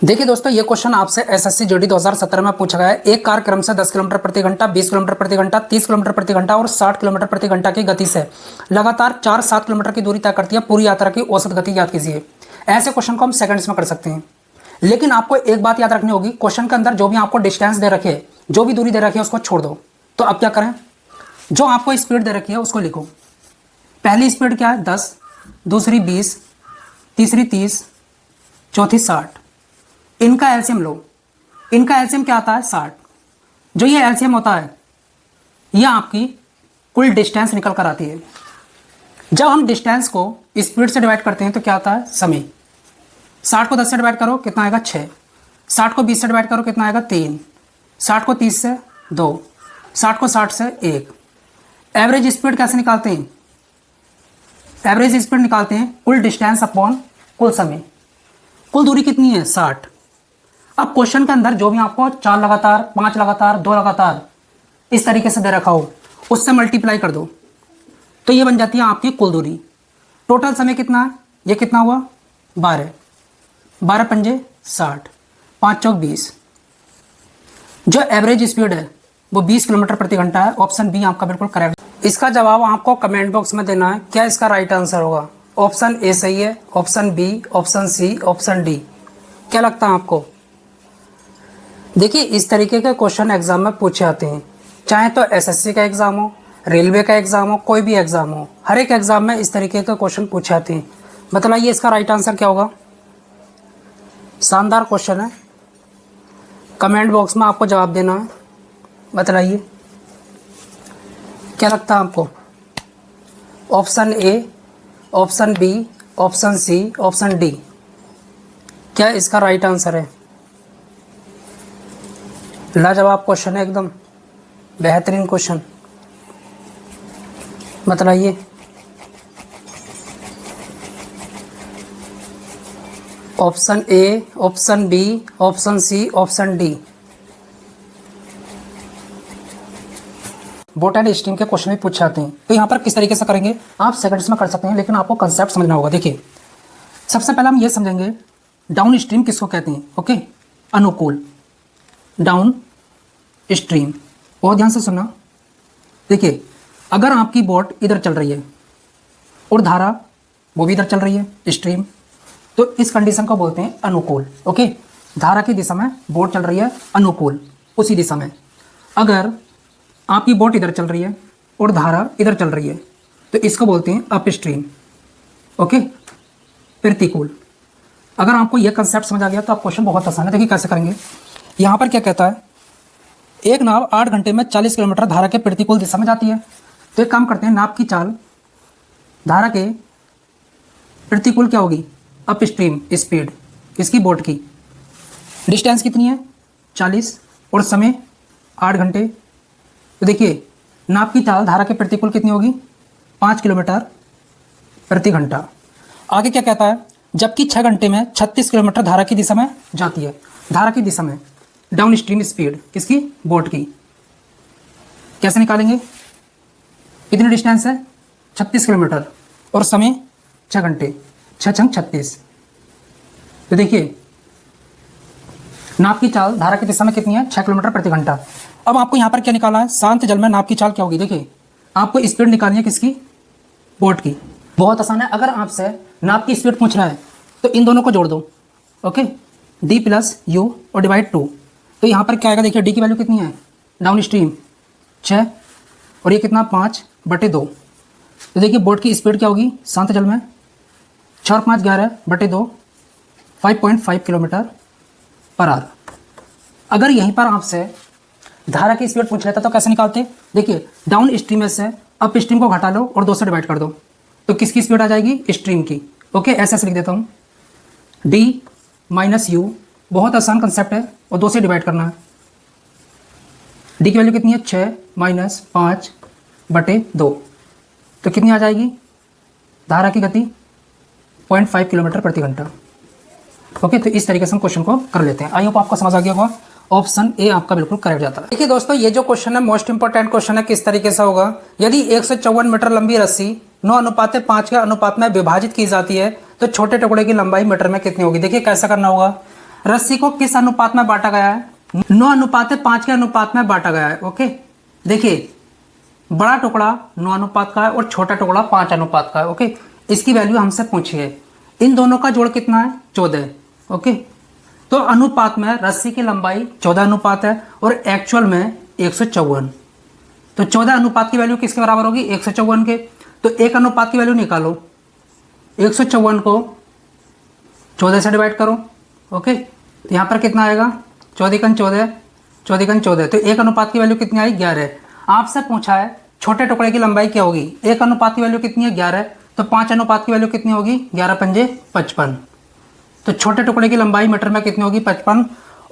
देखिए दोस्तों, ये क्वेश्चन आपसे एसएससी जीडी 2017 में पूछा गया है। एक कार क्रम से 10 किलोमीटर प्रति घंटा, 20 किलोमीटर प्रति घंटा, 30 किलोमीटर प्रति घंटा और 60 किलोमीटर प्रति घंटा की गति से लगातार 4-7 किलोमीटर की दूरी तय करती है। पूरी यात्रा की औसत गति याद कीजिए। ऐसे क्वेश्चन को हम सेकंड्स में कर सकते हैं, लेकिन आपको एक बात याद रखनी होगी, क्वेश्चन के अंदर जो भी आपको डिस्टेंस दे रखी है, जो भी दूरी दे रखी है, उसको छोड़ दो। तो अब क्या करें, जो आपको स्पीड दे रखी है उसको लिखो। पहली स्पीड क्या है 10, दूसरी 20, तीसरी 30, चौथी 60। इनका एलसीएम लो। इनका एलसीएम क्या आता है 60। जो ये एलसीएम होता है यह आपकी कुल डिस्टेंस निकल कर आती है। जब हम डिस्टेंस को स्पीड से डिवाइड करते हैं तो क्या आता है समय। 60 को 10 से डिवाइड करो कितना आएगा 6, 60 को 20 से डिवाइड करो कितना आएगा 3, 60 को 30 से 2, 60 को 60 से 1। एवरेज स्पीड कैसे निकालते हैं? एवरेज स्पीड निकालते हैं कुल डिस्टेंस अपॉन कुल समय। कुल दूरी कितनी है 60। अब क्वेश्चन के अंदर जो भी आपको 4 लगातार, 5 लगातार, 2 लगातार इस तरीके से दे रखा हो, उससे मल्टीप्लाई कर दो तो ये बन जाती है आपकी कुल दूरी। टोटल समय कितना है, ये कितना हुआ 12, 12 पंजे 60, 5 चौक 20। जो एवरेज स्पीड है वो 20 किलोमीटर प्रति घंटा है। ऑप्शन बी आपका बिल्कुल करेक्ट। इसका जवाब आपको कमेंट बॉक्स में देना है। क्या इसका राइट आंसर होगा? ऑप्शन ए सही है, option B, option C, option D. क्या लगता है आपको? देखिए, इस तरीके के क्वेश्चन एग्जाम में पूछे आते हैं, चाहे तो एसएससी का एग्जाम हो, रेलवे का एग्जाम हो, कोई भी एग्जाम हो, हर एक एग्जाम में इस तरीके के क्वेश्चन पूछे आते हैं। बताइए इसका राइट आंसर क्या होगा? शानदार क्वेश्चन है, कमेंट बॉक्स में आपको जवाब देना है। बताइए क्या लगता है आपको? Option A, option B, option C, option D, क्या इसका राइट आंसर है? लाजवाब क्वेश्चन है, एकदम बेहतरीन क्वेश्चन। बताइए option A, option B, option C, option D. Boat and stream के क्वेश्चन भी पूछे आते हैं, तो यहाँ पर किस तरीके से करेंगे आप सेकंड्स में कर सकते हैं, लेकिन आपको कंसेप्ट समझना होगा। देखिए, सबसे पहले हम ये समझेंगे डाउन स्ट्रीम किसको कहते हैं। ओके, अनुकूल डाउन स्ट्रीम। बहुत ध्यान से सुनना। देखिए, अगर आपकी बोट इधर चल रही है और धारा वो भी इधर चल रही है स्ट्रीम, तो इस कंडीशन को बोलते हैं अनुकूल। ओके, धारा की दिशा में बोट चल रही है अनुकूल, उसी दिशा में। अगर आपकी बोट इधर चल रही है और धारा इधर चल रही है तो इसको बोलते हैं अप स्ट्रीम। ओके, प्रतिकूल। अगर आपको यह कंसेप्ट समझ आ गया तो आप क्वेश्चन बहुत आसान है। देखिए कैसे करेंगे। यहाँ पर क्या कहता है, एक नाव 8 घंटे में 40 किलोमीटर धारा के प्रतिकूल दिशा में जाती है। तो एक काम करते हैं, नाव की चाल धारा के प्रतिकूल क्या होगी? अप स्ट्रीम स्पीड इसकी बोट की। डिस्टेंस कितनी है 40 और समय 8 घंटे। तो देखिए, नाव की चाल धारा के प्रतिकूल कितनी होगी? 5 किलोमीटर प्रति घंटा। आगे क्या कहता है, जबकि 6 घंटे में 36 किलोमीटर धारा की दिशा में जाती है। धारा की दिशा में डाउन स्ट्रीम स्पीड किसकी? बोट की। कैसे निकालेंगे? कितनी डिस्टेंस है 36 किलोमीटर और समय 6 घंटे, 6 छंग 36। तो देखिए, नाव की चाल धारा की दिशा में कितनी है? 6 किलोमीटर प्रति घंटा। अब आपको यहाँ पर क्या निकालना है? शांत जल में नाव की चाल क्या होगी? देखिए, आपको स्पीड निकालनी है किसकी? बोट की। बहुत आसान है। अगर आपसे नाव की स्पीड पूछ रहा है तो इन दोनों को जोड़ दो। ओके, डी प्लस यू और डिवाइड 2। तो यहाँ पर क्या आएगा? देखिए, डी की वैल्यू कितनी है डाउन स्ट्रीम 6 और ये कितना 5/2। तो देखिए, बोट की स्पीड क्या होगी शांत जल में? 6 और 5 11/2, 5.5 किलोमीटर पर आवर। अगर यहीं पर आपसे धारा की स्पीड पूछ लेता तो कैसे निकालते? देखिए, डाउन स्ट्रीम में से अप स्ट्रीम को घटा लो और 2 से डिवाइड कर दो तो किसकी स्पीड आ जाएगी? स्ट्रीम की। ओके, ऐसे लिख देता हूँ, डी माइनस यू। बहुत आसान कंसेप्ट है और 2 से डिवाइड करना है। डी की वैल्यू कितनी है 6 माइनस 5/2। तो कितनी आ जाएगी? धारा की गति 0.5 किलोमीटर प्रति घंटा। ओके, तो इस तरीके से हम क्वेश्चन को कर लेते हैं। आई होप आपको समझ आ गया होगा। ऑप्शन ए आपका बिल्कुल करेक्ट जाता है। देखिए दोस्तों, ये जो क्वेश्चन है मोस्ट इंपॉर्टेंट क्वेश्चन है। किस तरीके से होगा? यदि 154 मीटर लंबी रस्सी 9:5 के अनुपात में विभाजित की जाती है तो छोटे टुकड़े की लंबाई मीटर में कितनी होगी? देखिए कैसा करना होगा। रस्सी को किस अनुपात में बांटा गया है? 9:5 के अनुपात में बांटा गया है। ओके, देखिए बड़ा टुकड़ा 9 अनुपात का है और छोटा टुकड़ा 5 अनुपात का है। ओके, इसकी वैल्यू हमसे पूछी है। इन दोनों का जोड़ कितना है? 14। ओके, तो अनुपात में रस्सी की लंबाई 14 अनुपात है और एक्चुअल में 154। तो 14 अनुपात की वैल्यू किसके बराबर होगी? 154 के। तो 1 अनुपात की वैल्यू निकालो, 154 को 14 से डिवाइड करो। ओके, तो यहाँ पर कितना आएगा? 14×14, 14×14। तो 1 अनुपात की वैल्यू कितनी आई? 11। आपसे पूछा है छोटे टुकड़े की लंबाई क्या होगी? 1 अनुपात की वैल्यू कितनी है? 11। तो 5 अनुपात की वैल्यू कितनी होगी? 11×5 = 55। तो छोटे टुकड़े की लंबाई मीटर में कितनी होगी? 55।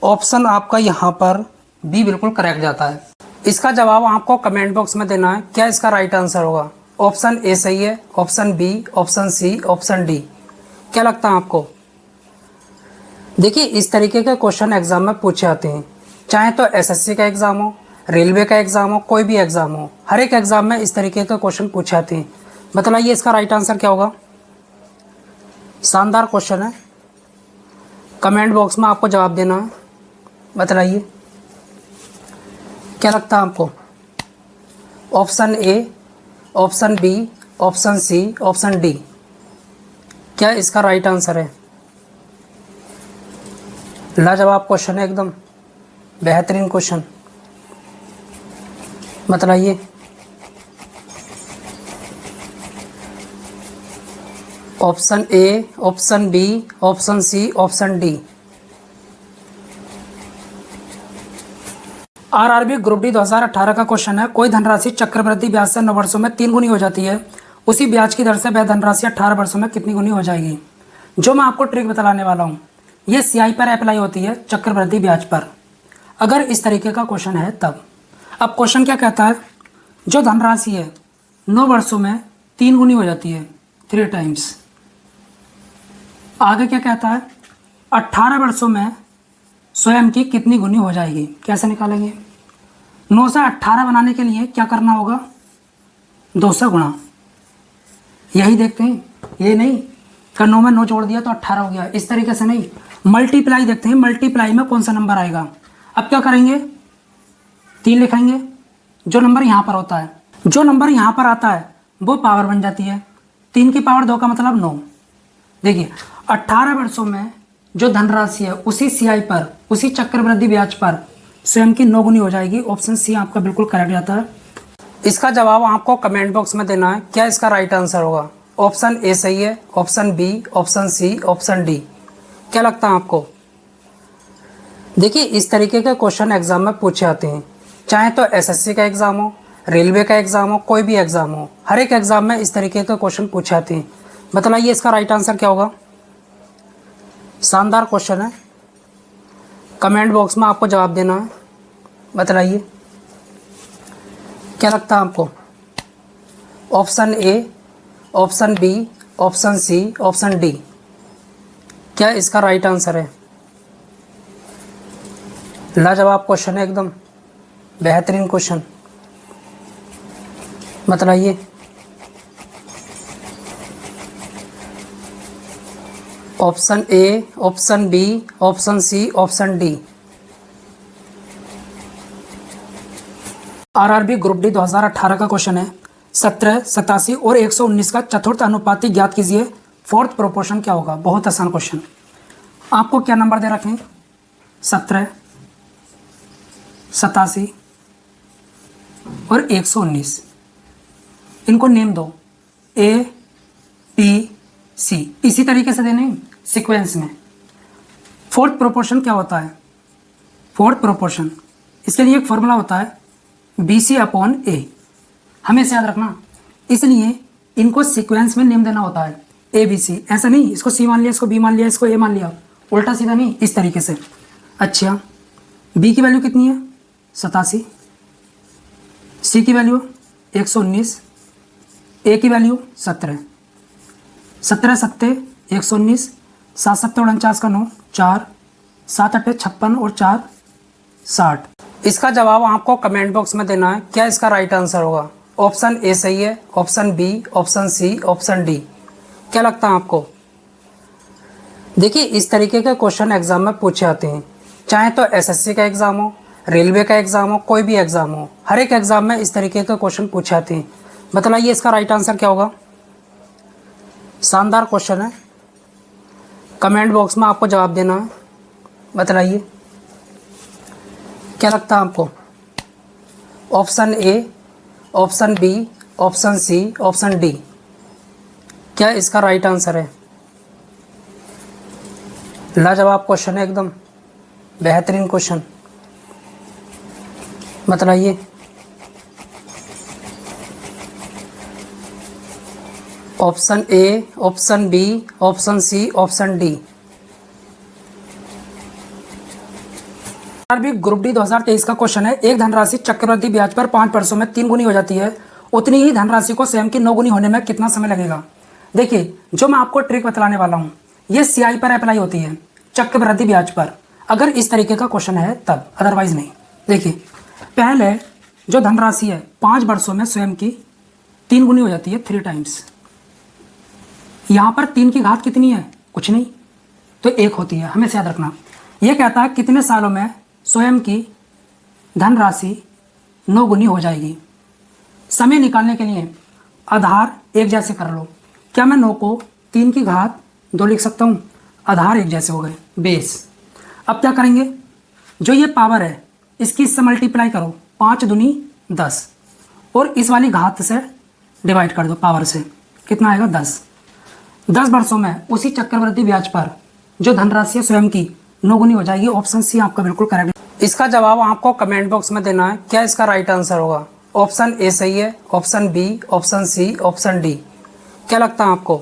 ऑप्शन आपका यहाँ पर बी बिल्कुल करेक्ट जाता है। इसका जवाब आपको कमेंट बॉक्स में देना है। क्या इसका राइट आंसर होगा? ऑप्शन ए सही है, option B, option C, option D. क्या लगता है आपको? देखिए इस तरीके के क्वेश्चन एग्जाम में पूछे आते हैं, चाहे तो एसएससी का एग्जाम हो, रेलवे का एग्जाम हो, कोई भी एग्जाम हो, हर एक एग्जाम में इस तरीके के क्वेश्चन पूछे आते हैं। बताइए इसका राइट आंसर क्या होगा? शानदार क्वेश्चन है, कमेंट बॉक्स में आपको जवाब देना है। बताइए क्या लगता है आपको? Option A, option B, option C, option D, क्या इसका राइट आंसर है? लाजवाब क्वेश्चन है, एकदम बेहतरीन क्वेश्चन। बताइए option A, option B, option C, option D. RRB group D 2018 का क्वेश्चन है, कोई धनराशि चक्रवृद्धि ब्याज से 9 वर्षों में 3 गुनी हो जाती है, उसी ब्याज की दर से वह धनराशि 18 वर्षों में कितनी गुनी हो जाएगी? जो मैं आपको ट्रिक बताने वाला हूँ ये सीआई पर अप्लाई होती है, चक्रवृद्धि ब्याज पर, अगर इस तरीके का क्वेश्चन है तब। अब क्वेश्चन क्या कहता है? जो धनराशि है 9 वर्षों में 3 गुनी हो जाती है, 3 टाइम्स। आगे क्या कहता है? 18 वर्षों में स्वयं की कितनी गुनी हो जाएगी? कैसे निकालेंगे? 9 से 18 बनाने के लिए क्या करना होगा? 2 से गुणा। यही देखते हैं, ये नहीं कि 9 में 9 जोड़ दिया तो 18 हो गया, इस तरीके से नहीं। मल्टीप्लाई देखते हैं, मल्टीप्लाई में कौन सा नंबर आएगा। अब क्या करेंगे? 3 लिखेंगे, जो नंबर यहाँ पर होता है, जो नंबर यहाँ पर आता है वो पावर बन जाती है। 3 की पावर 2 का मतलब 9। देखिए 18 वर्षों में जो धनराशि है उसी सीआई पर, उसी चक्रवृद्धि ब्याज पर स्वयं की 9 गुनी हो जाएगी। ऑप्शन सी आपका बिल्कुल करेक्ट जाता है। इसका जवाब आपको कमेंट बॉक्स में देना है। क्या इसका राइट आंसर होगा? ऑप्शन ए सही है, option B, option C, option D. क्या लगता है आपको? देखिए इस तरीके के क्वेश्चन एग्जाम में पूछे आते हैं, चाहे तो एसएससी का एग्जाम हो, रेलवे का एग्जाम हो, कोई भी एग्जाम हो, हर एक एग्जाम में इस तरीके के क्वेश्चन पूछे आते हैं। बताइए इसका राइट आंसर क्या होगा? शानदार क्वेश्चन है, कमेंट बॉक्स में आपको जवाब देना है। बताइए क्या लगता है आपको? Option A, option B, option C, option D, क्या इसका राइट आंसर है? लाजवाब क्वेश्चन है, एकदम बेहतरीन क्वेश्चन। बताइए option A, option B, option C, option D. RRB group D 2018 का क्वेश्चन है, 17, 87 और 119 का चतुर्थ अनुपाती ज्ञात कीजिए, फोर्थ प्रोपोर्शन क्या होगा? बहुत आसान क्वेश्चन। आपको क्या नंबर दे रखे हैं? 17, 87 और 119। इनको नेम दो, ए, बी, सी, इसी तरीके से देने सीक्वेंस में। फोर्थ प्रोपोर्शन क्या होता है? फोर्थ प्रोपोर्शन, इसके लिए एक फॉर्मूला होता है BC/A, हमेशा याद रखना। इसलिए इनको सीक्वेंस में नेम देना होता है, ABC। ऐसा नहीं इसको C मान लिया, इसको B मान लिया, इसको A मान लिया, उल्टा सीधा नहीं, इस तरीके से। अच्छा, B की वैल्यू कितनी है? 87, C की वैल्यू 119, A की वैल्यू 17, 17 सत्ते 119, 7 सत्ते 49 का 9, 4, 7 अट्ठे 56 और 4 60। इसका जवाब आपको कमेंट बॉक्स में देना है। क्या इसका राइट आंसर होगा? ऑप्शन ए सही है, option B, option C, option D. क्या लगता है आपको? देखिए इस तरीके के क्वेश्चन एग्जाम में पूछे आते हैं, चाहे तो एसएससी का एग्जाम हो, रेलवे का एग्जाम हो, कोई भी एग्जाम हो, हर एक एग्जाम में इस तरीके के क्वेश्चन पूछे आते हैं। बताइए इसका राइट आंसर क्या होगा। शानदार क्वेश्चन है, कमेंट बॉक्स में आपको जवाब देना है। बताइए क्या लगता है आपको, option A, option B, option C, option D, क्या इसका राइट आंसर है। लाजवाब क्वेश्चन है, एकदम बेहतरीन क्वेश्चन। बताइए option A, option B, option C, option D. भी ग्रुप डी 2023 का क्वेश्चन है, एक धनराशि चक्रवृद्धि ब्याज पर 5 वर्षों में 3 गुनी हो जाती है, उतनी ही धनराशि को स्वयं की 9 गुनी होने में कितना समय लगेगा। देखिए जो मैं आपको ट्रिक बतलाने वाला हूँ ये सीआई पर अप्लाई होती है, चक्रवृद्धि ब्याज पर, अगर इस तरीके का क्वेश्चन है तब, अदरवाइज नहीं। देखिए पहले जो धनराशि है 5 वर्षों में स्वयं की 3 गुनी हो जाती है, 3 टाइम्स। यहाँ पर 3 की घात कितनी है, कुछ नहीं, तो 1 होती है, हमेशा याद रखना। यह कहता है कितने सालों में स्वयं की धनराशि 9 गुनी हो जाएगी। समय निकालने के लिए आधार एक जैसे कर लो। क्या मैं 9 को 3 की घात 2 लिख सकता हूँ, आधार एक जैसे हो गए, बेस। अब क्या करेंगे, जो ये पावर है इसकी इससे मल्टीप्लाई करो, 5 दूनी 10, और इस वाली घात से डिवाइड कर दो पावर से, कितना आएगा 10। 10 वर्षों में उसी चक्रवृद्धि ब्याज पर जो धनराशि स्वयं की 9 गुनी हो जाएगी। ऑप्शन सी आपका बिल्कुल करेक्ट। इसका जवाब आपको कमेंट बॉक्स में देना है, क्या इसका राइट आंसर होगा। ऑप्शन ए सही है, option B, option C, option D, क्या लगता है आपको।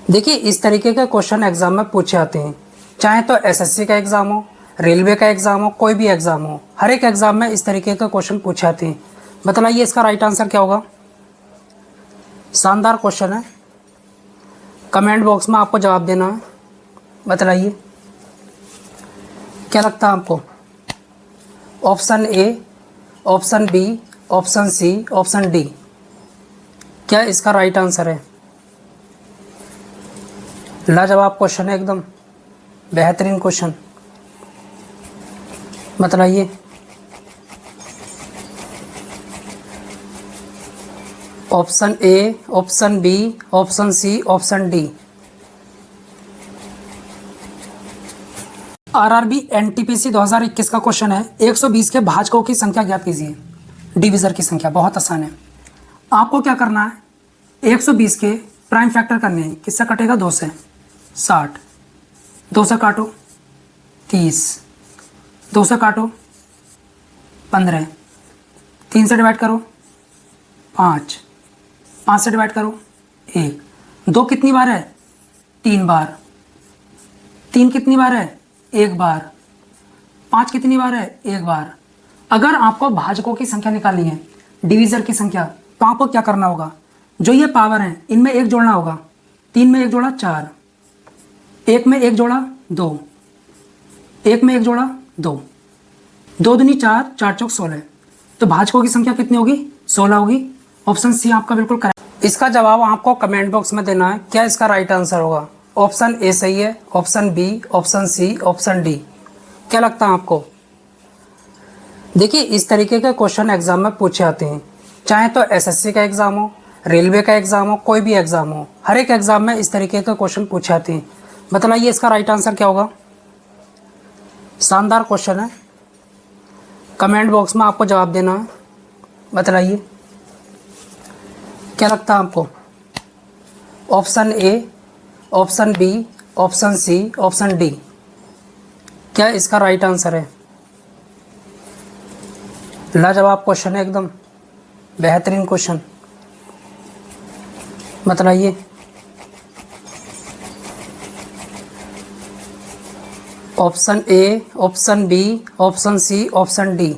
देखिए इस तरीके के क्वेश्चन एग्जाम में पूछे आते हैं, चाहे तो एसएससी का एग्जाम हो, रेलवे का एग्जाम हो, कोई भी एग्जाम हो, हर एक एग्जाम में इस तरीके के क्वेश्चन पूछे आते हैं। बताइए इसका राइट आंसर क्या होगा। शानदार क्वेश्चन है, कमेंट बॉक्स में आपको जवाब देना है। बताइए क्या लगता है आपको, option A, option B, option C, option D, क्या इसका राइट आंसर है। लाजवाब क्वेश्चन है, एकदम बेहतरीन क्वेश्चन। बताइए option A, option B, option C, option D. RRB NTPC 2021 का क्वेश्चन है, 120 के भाजकों की संख्या ज्ञात कीजिए। डिविजर की संख्या बहुत आसान है, आपको क्या करना है, 120 के प्राइम फैक्टर करने हैं। किससे कटेगा, 2 से, 60, 2 से काटो 30, 2 से काटो 15, 3 से डिवाइड करो 5, 5 से डिवाइड करो 1। 2 कितनी बार है, 3 बार। 3 कितनी बार है, 1 बार। 5 कितनी बार है, 1 बार। अगर आपको भाजकों की संख्या निकालनी है, डिवीजर की संख्या, तो आपको क्या करना होगा, जो ये पावर है इनमें 1 जोड़ना होगा। 3 में 1 जोड़ा 4, 1 में 1 जोड़ा 2, 1 में 1 जोड़ा 2, 2 दूनी 4, 4 चौक 16। तो भाजकों की संख्या कितनी होगी, 16 होगी। ऑप्शन सी आपका बिल्कुल करेक्ट। इसका जवाब आपको कमेंट बॉक्स में देना है, क्या इसका राइट आंसर होगा। ऑप्शन ए सही है, option B, option C, option D, क्या लगता है आपको। देखिए इस तरीके के क्वेश्चन एग्जाम में पूछे आते हैं, चाहे तो एसएससी का एग्जाम हो, रेलवे का एग्जाम हो, कोई भी एग्जाम हो, हर एक एग्जाम में इस तरीके के क्वेश्चन पूछे आते हैं। बताइए इसका राइट आंसर क्या होगा। शानदार क्वेश्चन है, कमेंट बॉक्स में आपको जवाब देना है। बताइए क्या लगता है आपको, option A, option B, option C, option D, क्या इसका राइट आंसर है। लाजवाब क्वेश्चन है, एकदम बेहतरीन क्वेश्चन। बताइए option A, option B, option C, option D,